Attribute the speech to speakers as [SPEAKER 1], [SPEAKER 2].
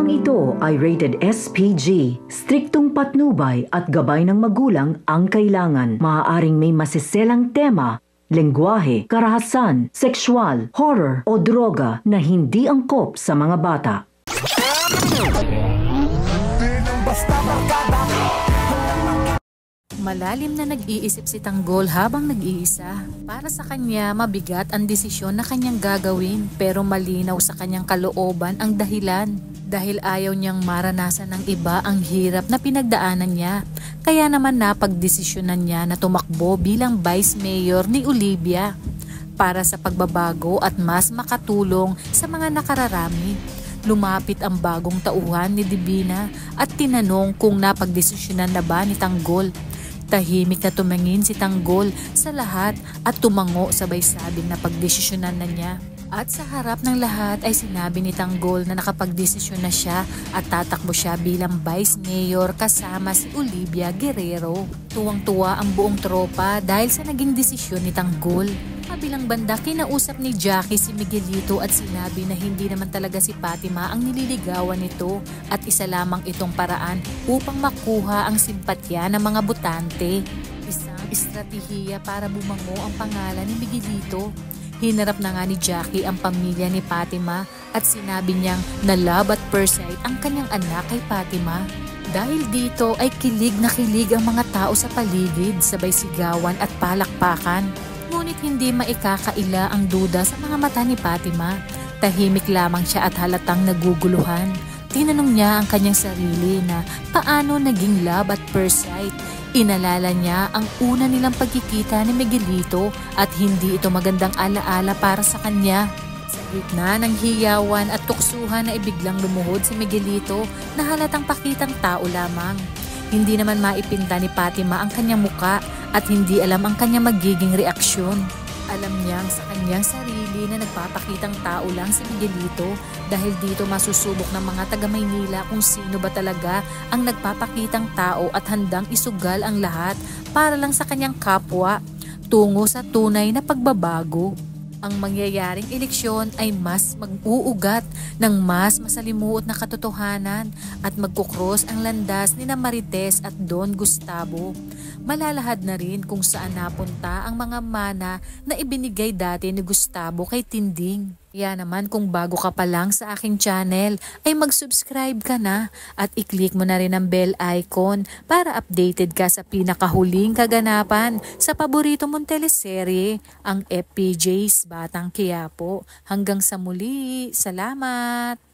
[SPEAKER 1] Programang ito ay rated SPG. Striktong patnubay at gabay ng magulang ang kailangan. Maaaring may masiselang tema, lengguwahe, karahasan, sexual, horror o droga na hindi angkop sa mga bata.
[SPEAKER 2] Malalim na nag-iisip si Tanggol habang nag-iisa. Para sa kanya, mabigat ang desisyon na kanyang gagawin pero malinaw sa kanyang kalooban ang dahilan. Dahil ayaw niyang maranasan ng iba ang hirap na pinagdaanan niya. Kaya naman napagdesisyonan niya na tumakbo bilang Vice Mayor ni Olivia para sa pagbabago at mas makatulong sa mga nakararami. Lumapit ang bagong tauhan ni Divina at tinanong kung napagdesisyonan na ba ni Tanggol. Tahimik na tumingin si Tanggol sa lahat at tumango sabay sabing napagdesisyonan na niya. At sa harap ng lahat ay sinabi ni Tanggol na nakapagdesisyon na siya at tatakbo siya bilang Vice Mayor kasama si Olivia Guerrero. Tuwang-tuwa ang buong tropa dahil sa naging desisyon ni Tanggol. Kabilang banda, kinausap ni Jackie si Miguelito at sinabi na hindi naman talaga si Fatima ang nililigawan nito at isa lamang itong paraan upang makuha ang simpatya ng mga botante. Isang estratehiya para bumango ang pangalan ni Miguelito. Hinarap na nga ni Jackie ang pamilya ni Fatima at sinabi niyang na love at first sight ang kanyang anak kay Fatima. Dahil dito ay kilig na kilig ang mga tao sa paligid, sabay sigawan at palakpakan. Ngunit hindi maikakaila ang duda sa mga mata ni Fatima. Tahimik lamang siya at halatang naguguluhan. Tinanong niya ang kanyang sarili na paano naging love at first sight. Inalala niya ang una nilang pagkikita ni Miguelito at hindi ito magandang alaala para sa kanya. Sa gitna ng hiyawan at tuksuhan na ibiglang lumuhod si Miguelito na halatang pakitang tao lamang. Hindi naman maipinta ni Fatima ang kanyang muka at hindi alam ang kanyang magiging reaksyon. Alam niyang sa kanyang sarili na nagpapakitang tao lang si Miguelito dahil dito masusubok ng mga taga-Maynila kung sino ba talaga ang nagpapakitang tao at handang isugal ang lahat para lang sa kanyang kapwa tungo sa tunay na pagbabago. Ang mangyayaring eleksyon ay mas mag-uugat ng mas masalimuot na katotohanan at magkukros ang landas ni Marites at Don Gustavo. Malalahad na rin kung saan napunta ang mga mana na ibinigay dati ni Gustavo kay Tinding. Yan naman kung bago ka pa lang sa aking channel ay mag-subscribe ka na at i-click mo na rin ang bell icon para updated ka sa pinakahuling kaganapan sa paborito mong teleserye, ang FPJ's Batang Quiapo. Hanggang sa muli, salamat!